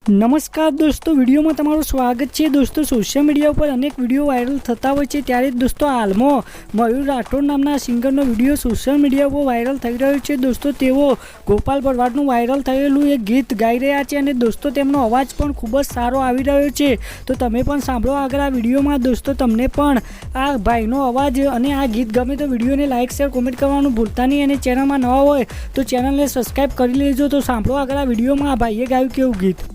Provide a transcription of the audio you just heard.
નમસ્કાર દોસ્તો, વિડીયોમાં તમારું સ્વાગત છે। દોસ્તો, સોશિયલ મીડિયા ઉપર અનેક વિડીયો વાયરલ થતા હોય છે, ત્યારે દોસ્તો હાલમાં મયુર રાઠોડ નામના સિંગરનો વિડીયો સોશિયલ મીડિયા ઉપર વાયરલ થઈ રહ્યો છે। દોસ્તો, તેઓ ગોપાલ ભરવાડનું વાયરલ થયેલું એક ગીત ગાઈ રહ્યા છે અને દોસ્તો તેમનો અવાજ પણ ખૂબ જ સારો આવી રહ્યો છે। તો તમે પણ સાંભળો આગળ આ વિડીયોમાં। દોસ્તો, તમને પણ આ ભાઈનો અવાજ અને આ ગીત ગમે તો વિડીયોને લાઇક શેર કોમેન્ટ કરવાનું ભૂલતા નહીં અને ચેનલમાં નવા હોય તો ચેનલને સબસ્ક્રાઈબ કરી લેજો। તો સાંભળો આગળ આ વિડીયોમાં આ ભાઈએ ગાયું કેવું ગીત।